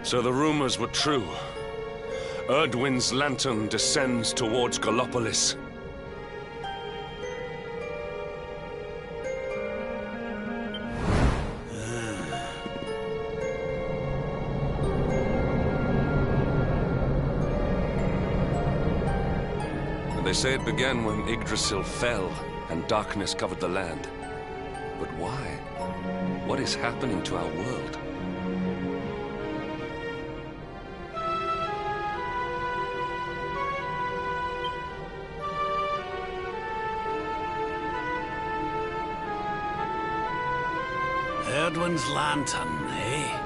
So the rumors were true. Erdwin's lantern descends towards Gallopolis. They say it began when Yggdrasil fell and darkness covered the land. But why? What is happening to our world? Erdwin's lantern, eh?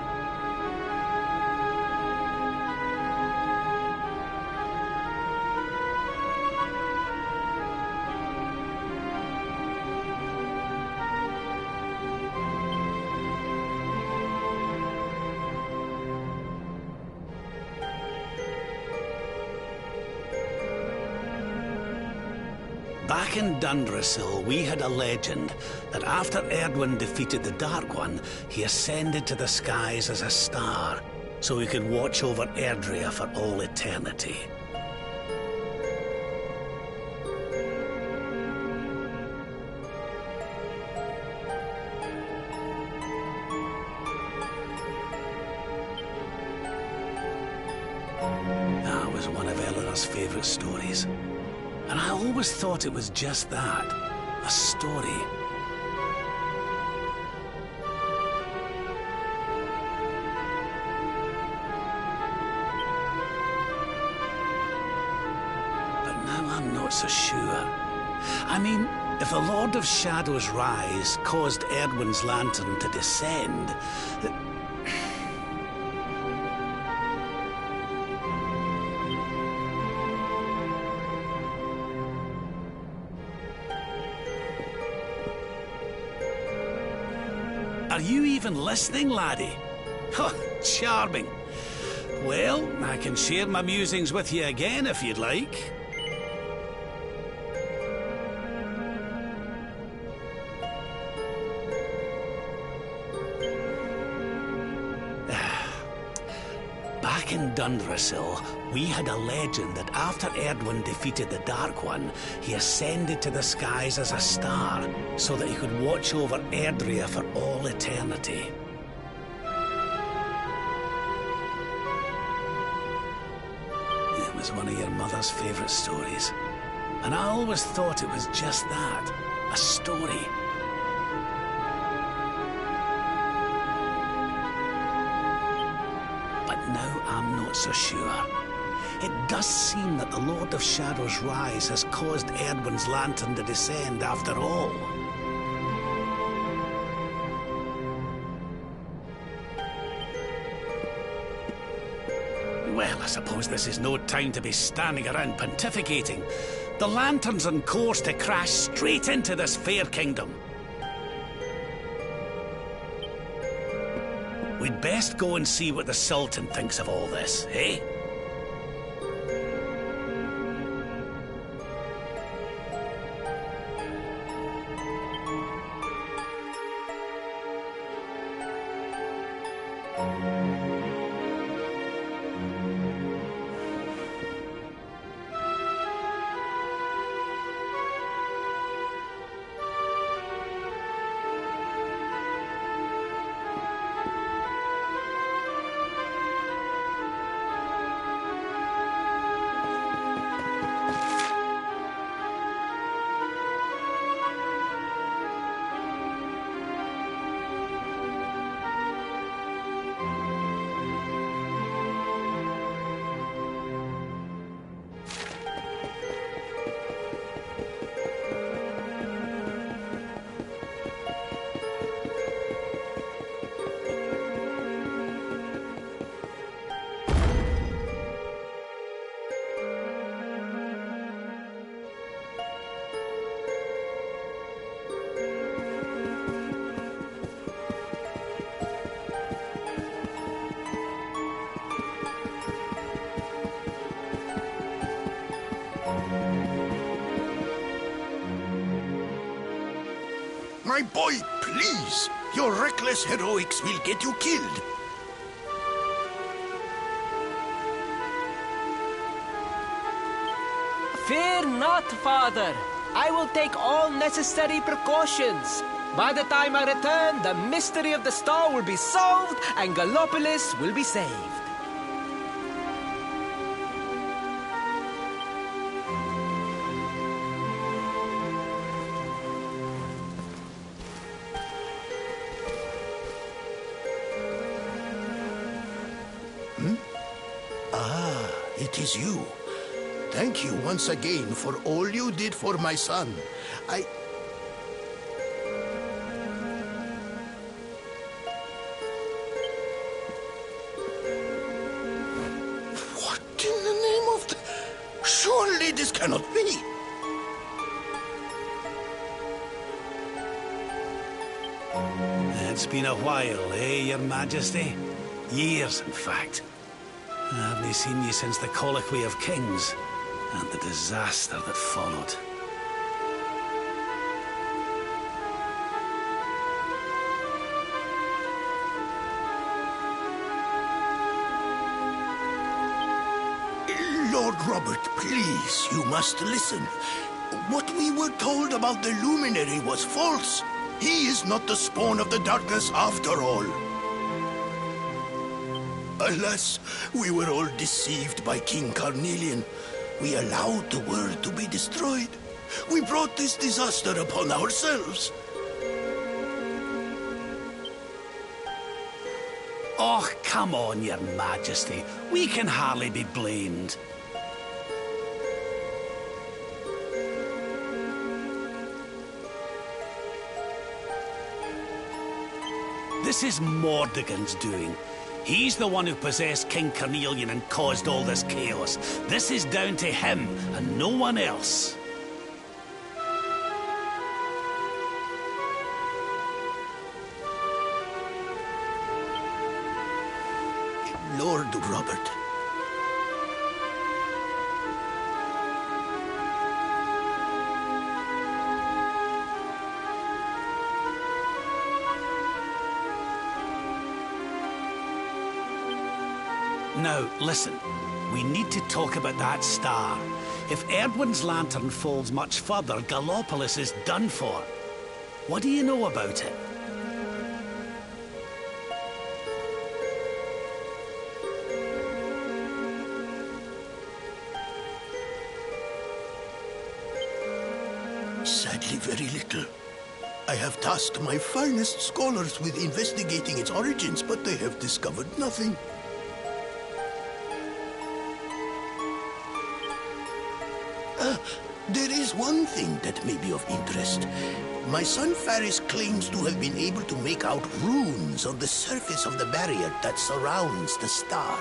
Back in Dundrasil, we had a legend that after Erdwin defeated the Dark One, he ascended to the skies as a star, so he could watch over Erdrea for all eternity. That was one of Eleanor's favorite stories. And I always thought it was just that, a story. But now I'm not so sure. I mean, if the Lord of Shadow's rise caused Erdwin's lantern to descend, are you even listening, laddie? Oh, charming. Well, I can share my musings with you again if you'd like. Back in Dundrasil, we had a legend that after Erdwin defeated the Dark One, he ascended to the skies as a star, so that he could watch over Erdrea for all eternity. It was one of your mother's favorite stories. And I always thought it was just that, a story. Now I'm not so sure. It does seem that the Lord of Shadow's rise has caused Erdwin's lantern to descend after all. Well, I suppose this is no time to be standing around pontificating. The lantern's on course to crash straight into this fair kingdom. We'd best go and see what the Sultan thinks of all this, eh? My boy, please! Your reckless heroics will get you killed. Fear not, Father. I will take all necessary precautions. By the time I return, the mystery of the star will be solved and Gallopolis will be saved. It is you. Thank you once again for all you did for my son. What in the name of the... Surely this cannot be. It's been a while, Your Majesty? Years, in fact. I haven't seen you since the colloquy of kings and the disaster that followed. Lord Robert, please, you must listen. What we were told about the luminary was false. He is not the spawn of the darkness after all. Alas, we were all deceived by King Carnelian. We allowed the world to be destroyed. We brought this disaster upon ourselves. Oh, come on, Your Majesty. We can hardly be blamed. This is Mordegon's doing. He's the one who possessed King Carnelian and caused all this chaos. This is down to him and no one else. Lord Robert. Now, listen. We need to talk about that star. If Erdwin's lantern falls much further, Gallopolis is done for. What do you know about it? Sadly, very little. I have tasked my finest scholars with investigating its origins, but they have discovered nothing. There is one thing that may be of interest. My son Faris claims to have been able to make out runes on the surface of the barrier that surrounds the star.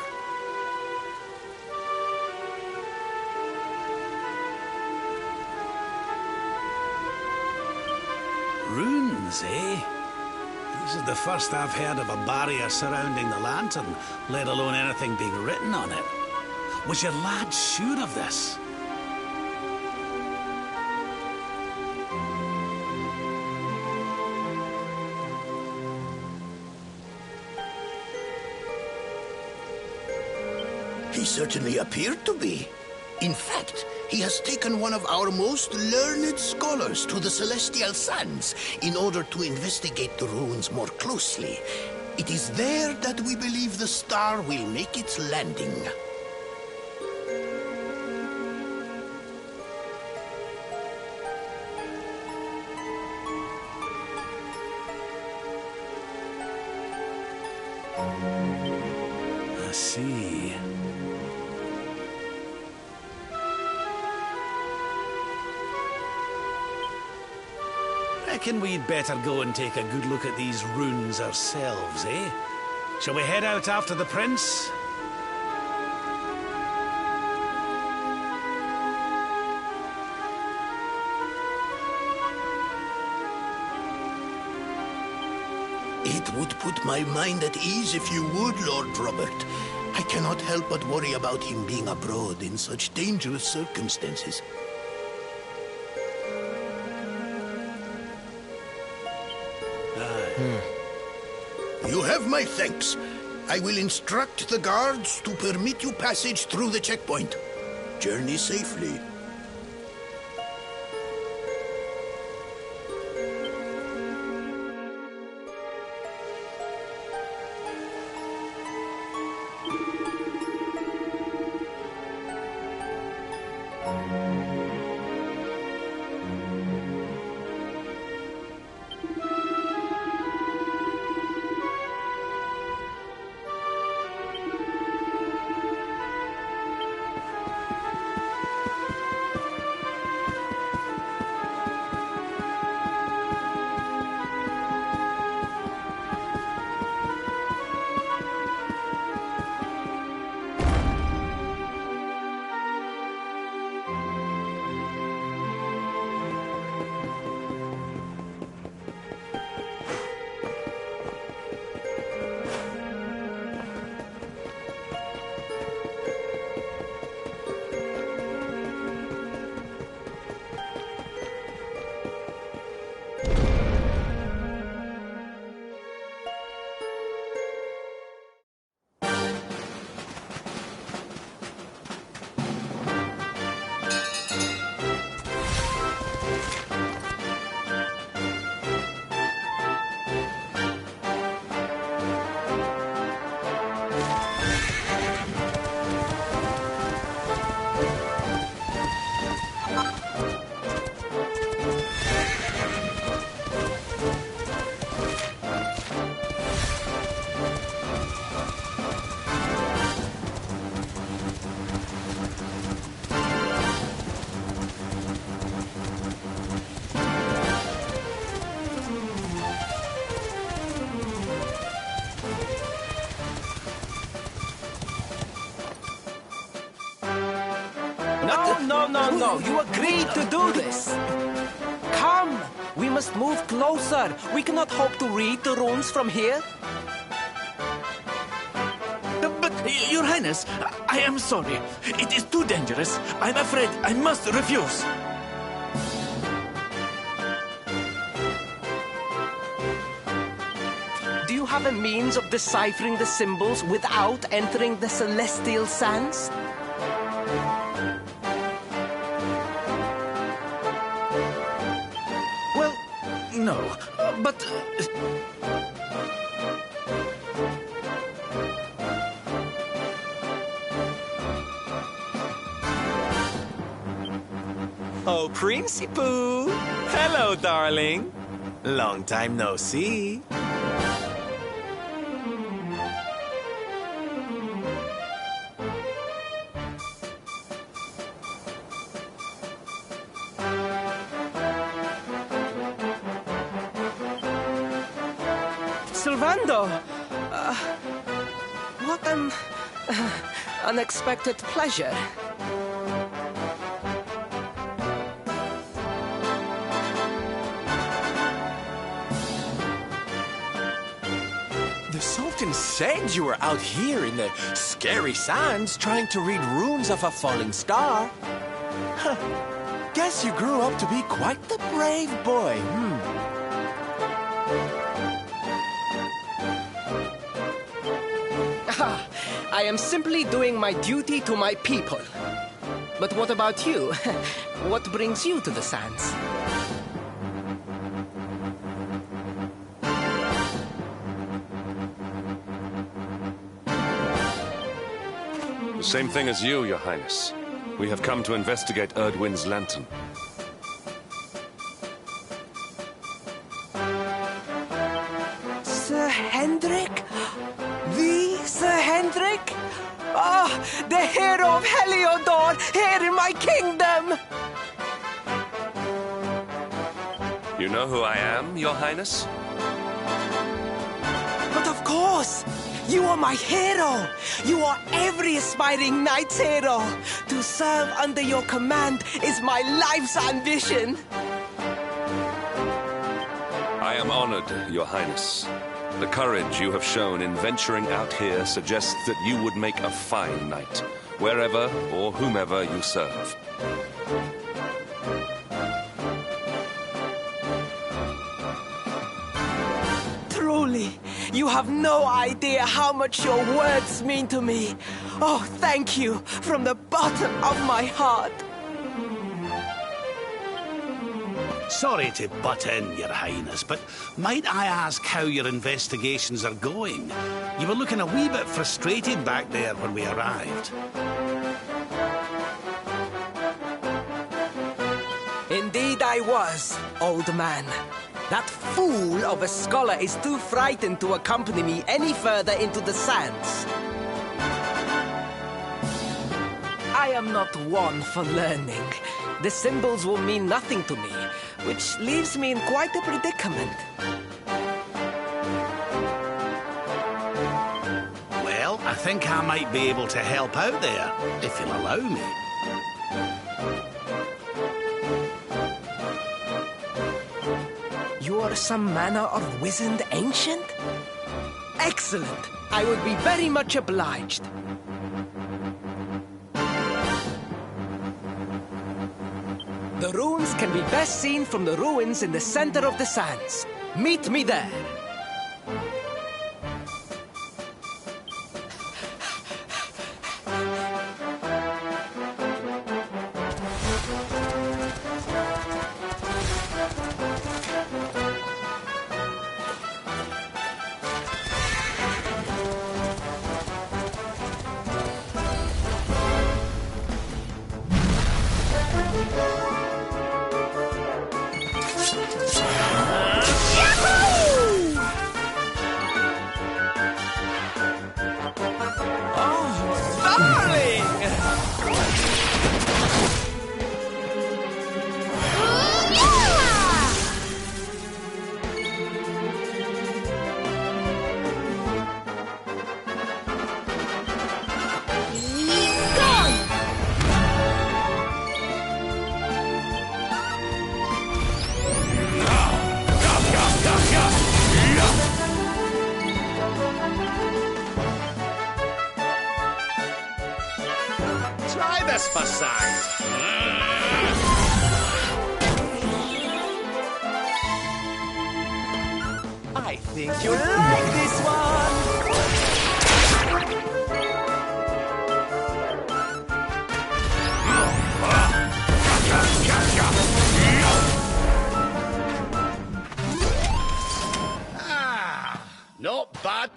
Runes, eh? This is the first I've heard of a barrier surrounding the lantern, let alone anything being written on it. Was your lad sure of this? He certainly appeared to be. In fact, he has taken one of our most learned scholars to the Celestial Sands in order to investigate the runes more closely. It is there that we believe the star will make its landing. I see. Reckon we'd better go and take a good look at these runes ourselves, eh? Shall we head out after the prince? It would put my mind at ease if you would, Lord Robert. I cannot help but worry about him being abroad in such dangerous circumstances. You have my thanks. I will instruct the guards to permit you passage through the checkpoint. Journey safely. No. You agreed to do this. Come. We must move closer. We cannot hope to read the runes from here. But, Your Highness, I am sorry. It is too dangerous. I'm afraid I must refuse. Do you have a means of deciphering the symbols without entering the celestial sands? Well, no, but... Oh, Princey Pooh! Hello, darling! Long time no see. Sylvando! What an unexpected pleasure. The Sultan said you were out here in the scary sands trying to read runes of a falling star. Huh. Guess you grew up to be quite the brave boy, I am simply doing my duty to my people. But what about you? What brings you to the sands? The same thing as you, Your Highness. We have come to investigate Erdwin's lantern. Sir Hendrik? The Sir Hendrik? Ah, the hero of Heliodor, here in my kingdom! You know who I am, Your Highness? But of course! You are my hero! You are every aspiring knight's hero! To serve under your command is my life's ambition! I am honored, Your Highness. The courage you have shown in venturing out here suggests that you would make a fine knight, wherever or whomever you serve. Truly, you have no idea how much your words mean to me. Oh, thank you from the bottom of my heart. Sorry to butt in, Your Highness, but might I ask how your investigations are going? You were looking a wee bit frustrated back there when we arrived. Indeed I was, old man. That fool of a scholar is too frightened to accompany me any further into the sands. I am not one for learning. The symbols will mean nothing to me, which leaves me in quite a predicament. Well, I think I might be able to help out there, if you'll allow me. You are some manner of wizened ancient? Excellent! I would be very much obliged. The runes can be best seen from the ruins in the center of the sands. Meet me there. Try this for size. I think you'll like this one. Not bad.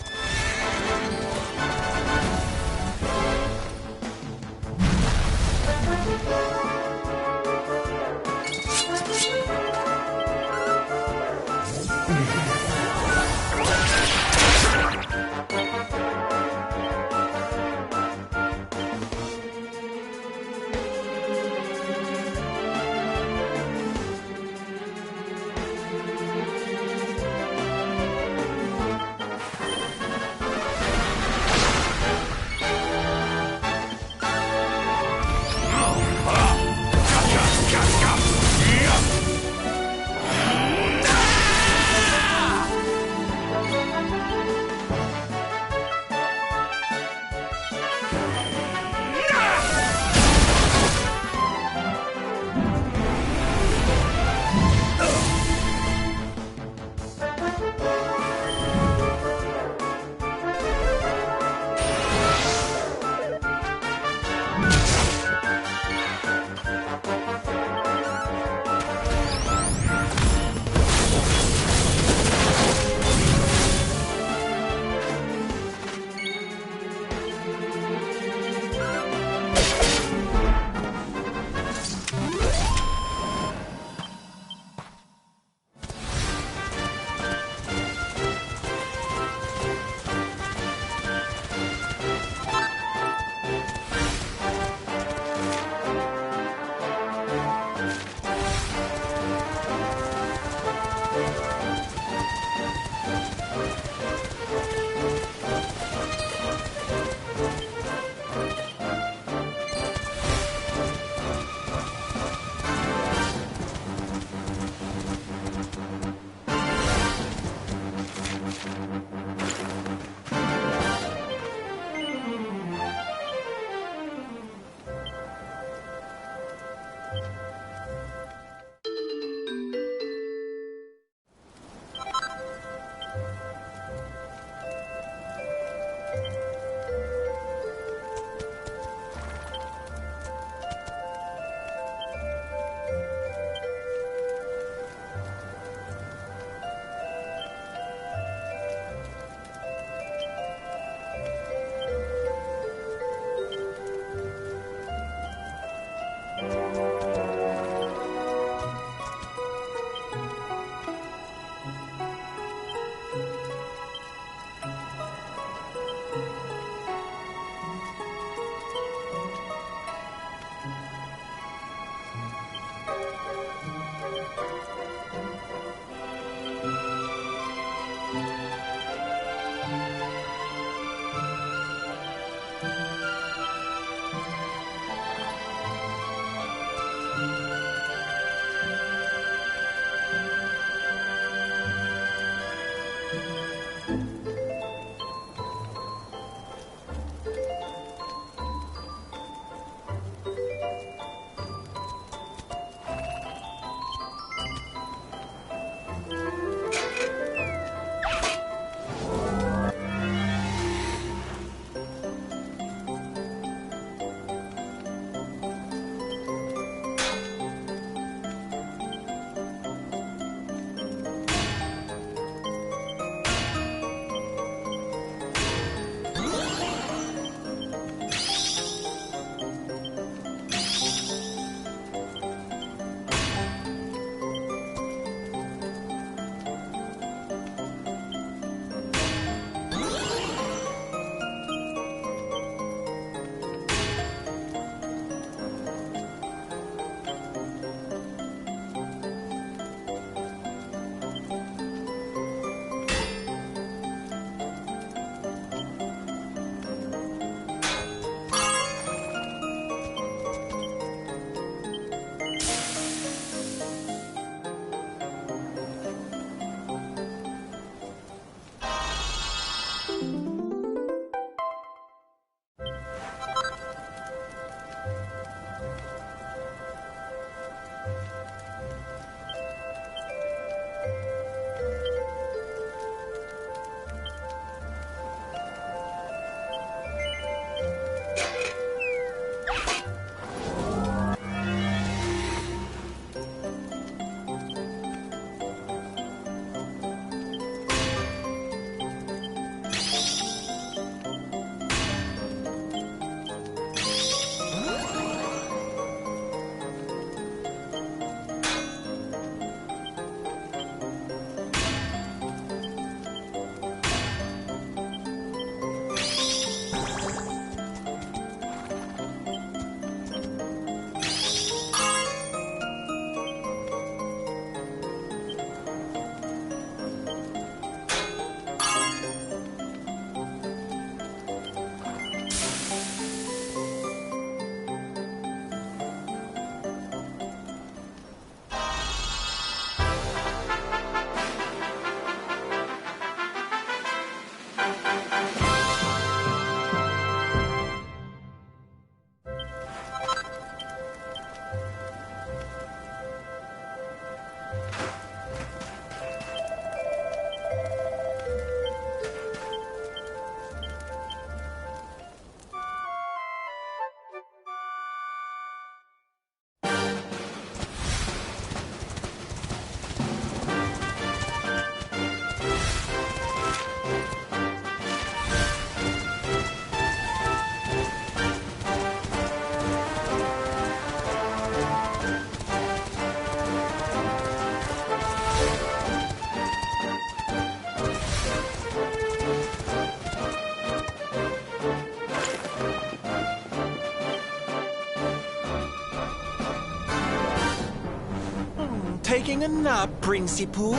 taking a nap, Princey Pooh.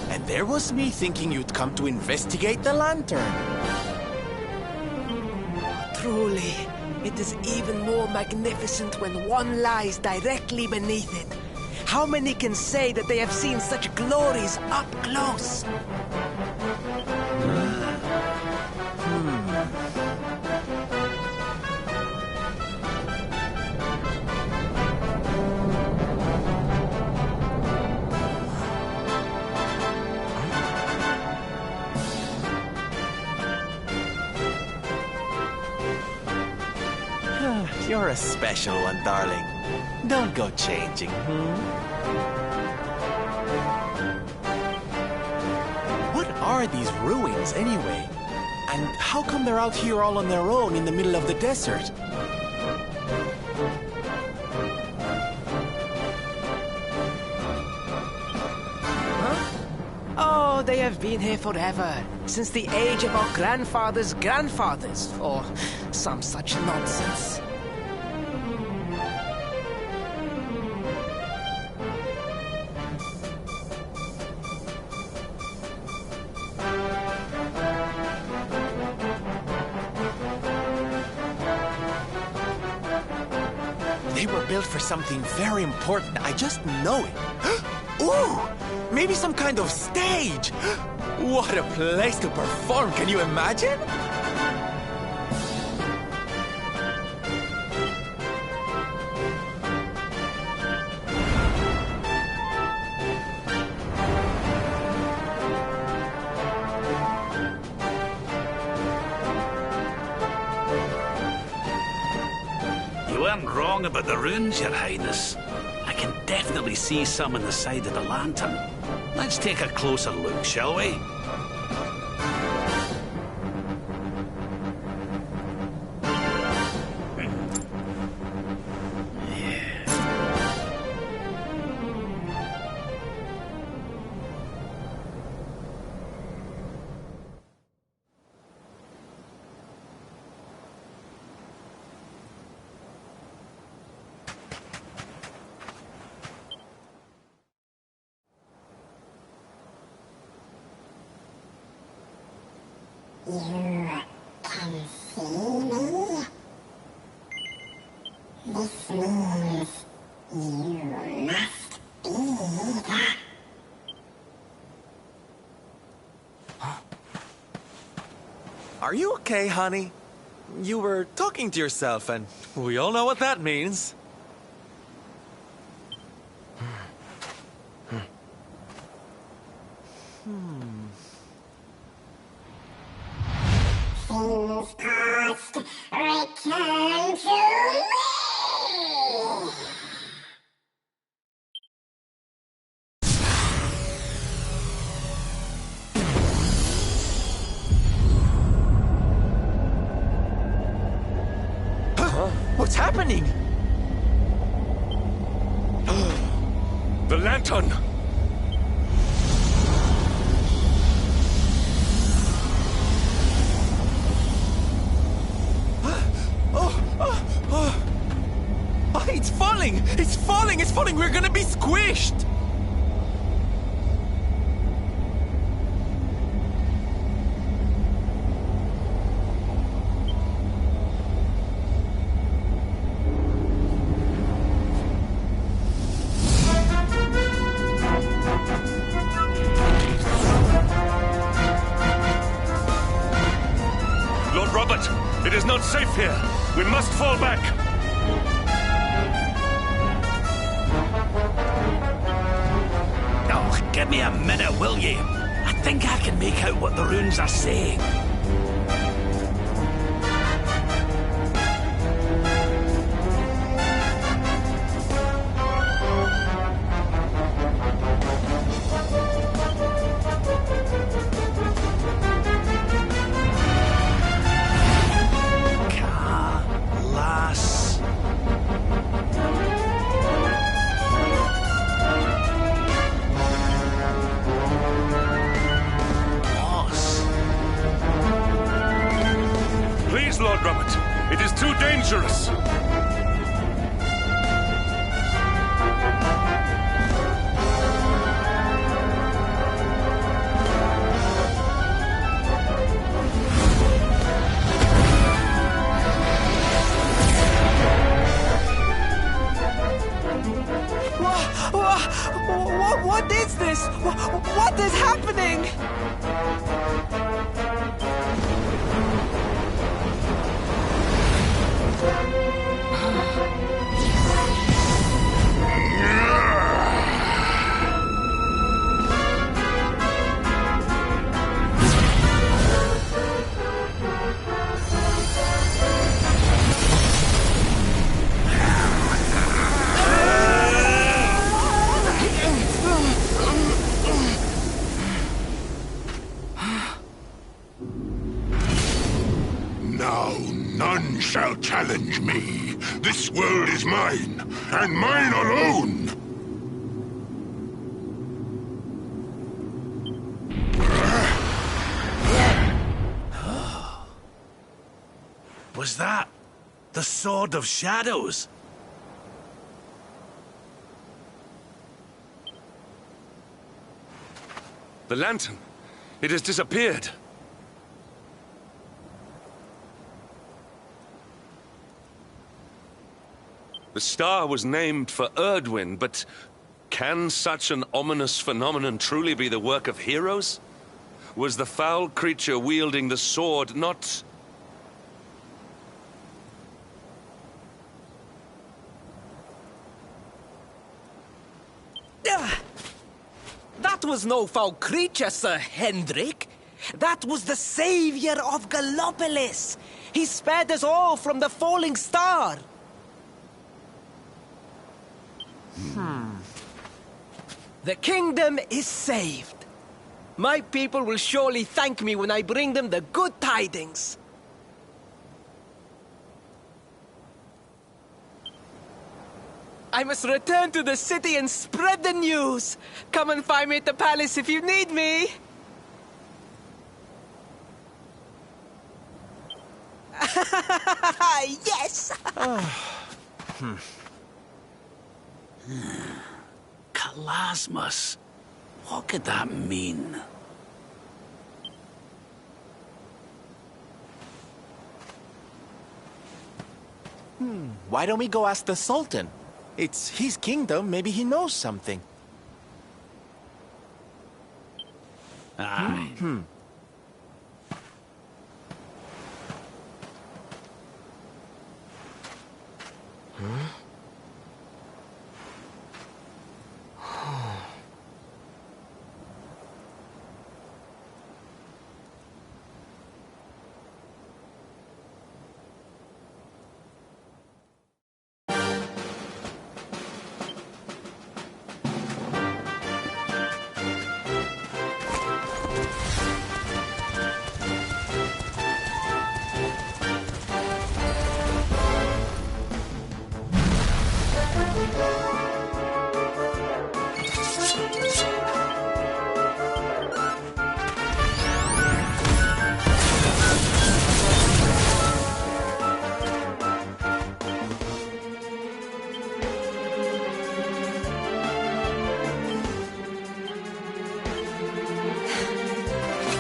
And there was me thinking you'd come to investigate the lantern. Truly, it is even more magnificent when one lies directly beneath it. How many can say that they have seen such glories up close? You're a special one, darling. Don't go changing, What are these ruins, anyway? And how come they're out here all on their own in the middle of the desert? Oh, they have been here forever. Since the age of our grandfathers' grandfathers, or some such nonsense. They were built for something very important. I just know it. Ooh! Maybe some kind of stage! What a place to perform, can you imagine? You weren't wrong about the runes, Your Highness. I can definitely see some on the side of the lantern. Let's take a closer look, shall we? You can see me? This means you must be that. Are you okay, honey? You were talking to yourself, and we all know what that means. Things past, return to me! What's happening? The lantern! It's falling! It's falling! It's falling! We're gonna be squished! Lord Robert, it is not safe here. We must fall back. Oh, give me a minute, will you? I think I can make out what the runes are saying. Please, Lord Robert, it is too dangerous. What is happening? Now none shall challenge me. This world is mine, and mine alone. Was that the Sword of Shadows? The lantern. It has disappeared. The star was named for Erdwin, but can such an ominous phenomenon truly be the work of heroes? Was the foul creature wielding the sword not... That was no foul creature, Sir Hendrik. That was the savior of Gallopolis. He spared us all from the falling star. The kingdom is saved. My people will surely thank me when I bring them the good tidings. I must return to the city and spread the news. Come and find me at the palace if you need me. Yes! Kalasmus. What could that mean? Why don't we go ask the Sultan? It's his kingdom, maybe he knows something. Aye.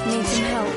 Need some help.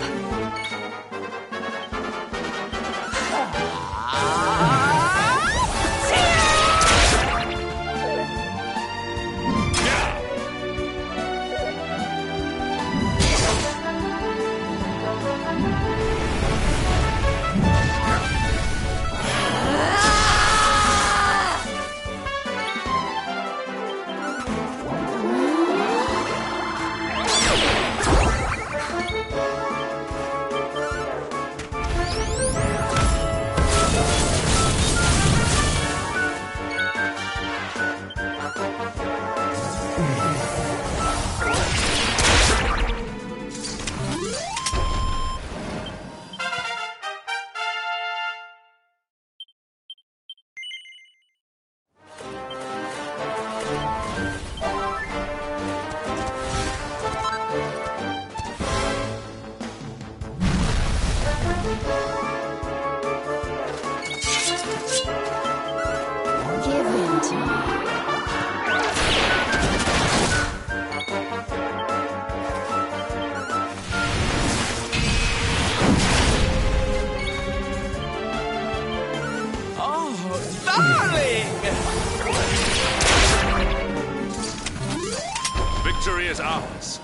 Give in to me. Oh, darling! Victory is ours.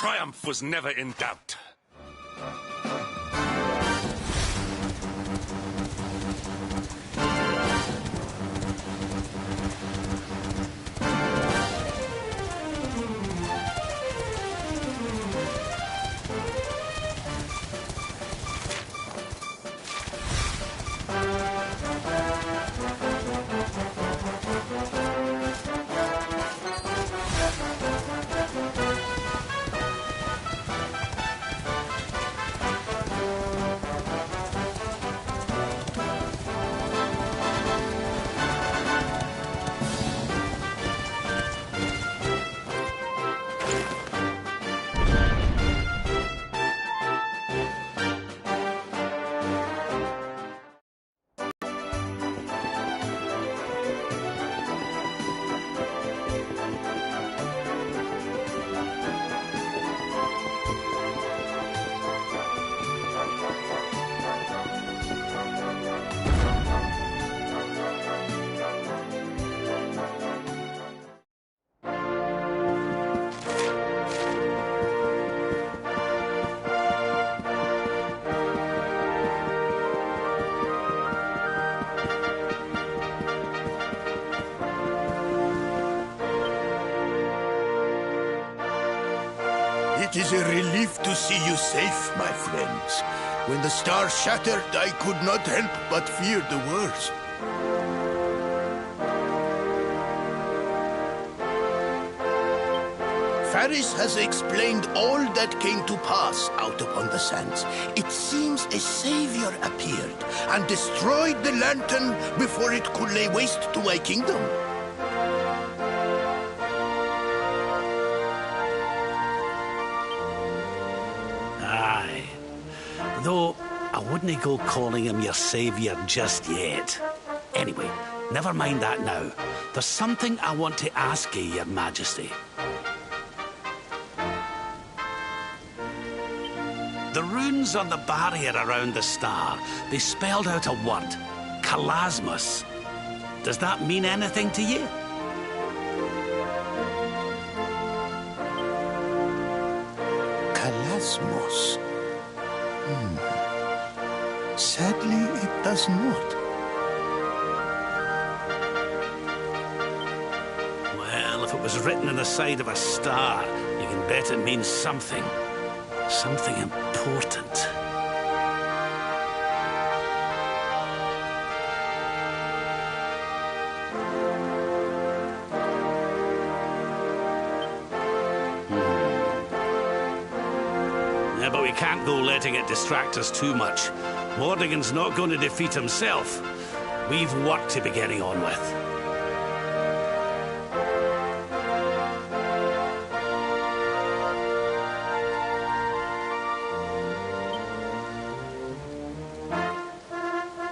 triumph was never in doubt. It is a relief to see you safe, my friends. When the star shattered, I could not help but fear the worst. Faris has explained all that came to pass out upon the sands. It seems a savior appeared and destroyed the lantern before it could lay waste to my kingdom. Aye. Though, I wouldn't go calling him your saviour just yet. Anyway, never mind that now. There's something I want to ask you, Your Majesty. The runes on the barrier around the star, they spelled out a word. Kalasmus. Does that mean anything to you? Kalasmos. Sadly, it does not. Well, if it was written on the side of a star, you can bet it means something. Something important. Yeah, but we can't go letting it distract us too much. Mordigan's not going to defeat himself. We've work to be getting on with.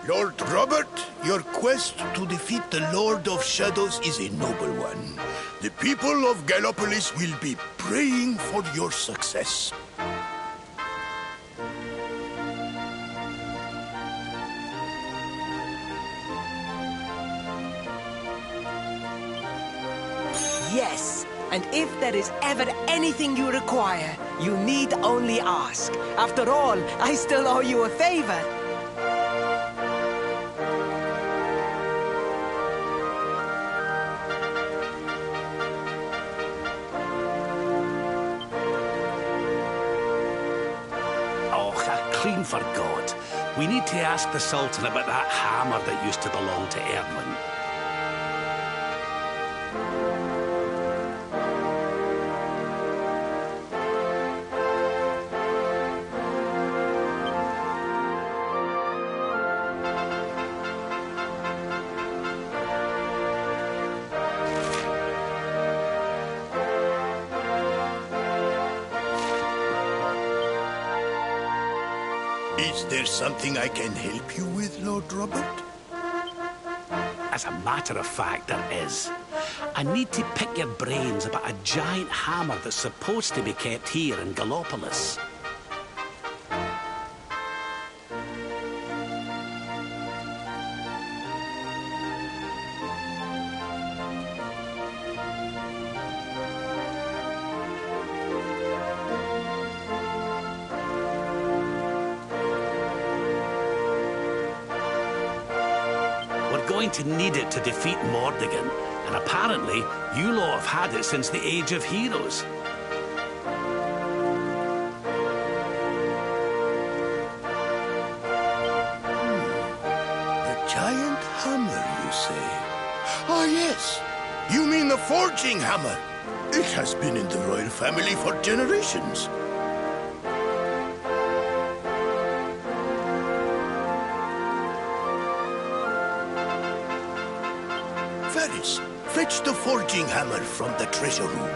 Lord Robert, your quest to defeat the Lord of Shadows is a noble one. The people of Gallopolis will be praying for your success. Yes, and if there is ever anything you require, you need only ask. After all, I still owe you a favor. Clean forgot. We need to ask the Sultan about that hammer that used to belong to Erdwin. Is there something I can help you with, Lord Robert? As a matter of fact, there is. I need to pick your brains about a giant hammer that's supposed to be kept here in Gallopolis. going to need it to defeat Mordegon, and apparently you lot have had it since the Age of Heroes. The giant hammer, you say? Ah, yes. You mean the forging hammer. It has been in the royal family for generations. Ferris, fetch the forging hammer from the treasure room.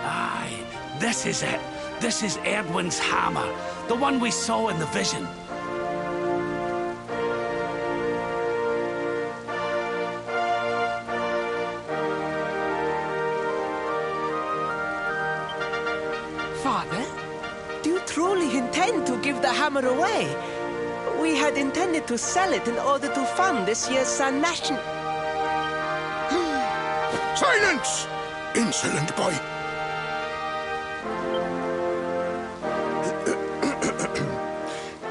Aye, this is it. This is Erdwin's hammer, the one we saw in the vision. Father, do you truly intend to give the hammer away? We had intended to sell it in order to fund this year's Sun Nation. Silence! Insolent boy!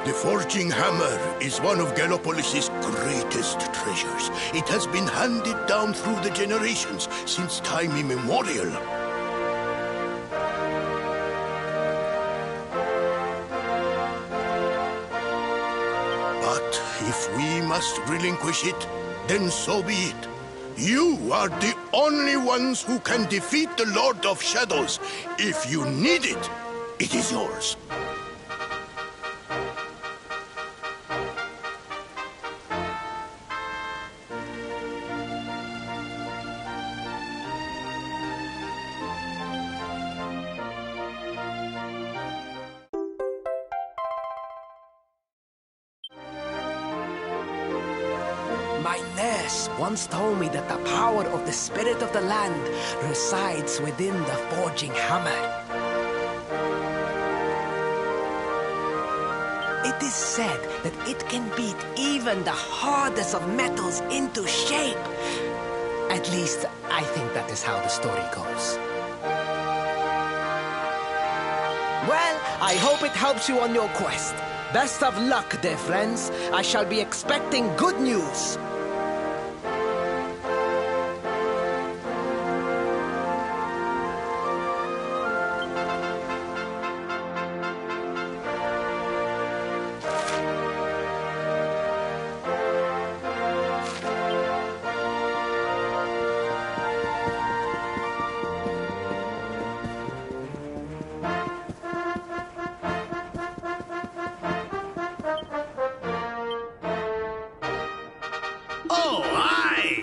The forging hammer is one of Gallopolis' greatest treasures. It has been handed down through the generations since time immemorial. But if we must relinquish it, then so be it. You are the only ones who can defeat the Lord of Shadows. If you need it, it is yours. My nurse once told me that the power of the spirit of the land resides within the forging hammer. It is said that it can beat even the hardest of metals into shape. At least, I think that is how the story goes. Well, I hope it helps you on your quest. Best of luck, dear friends. I shall be expecting good news. Oh, aye!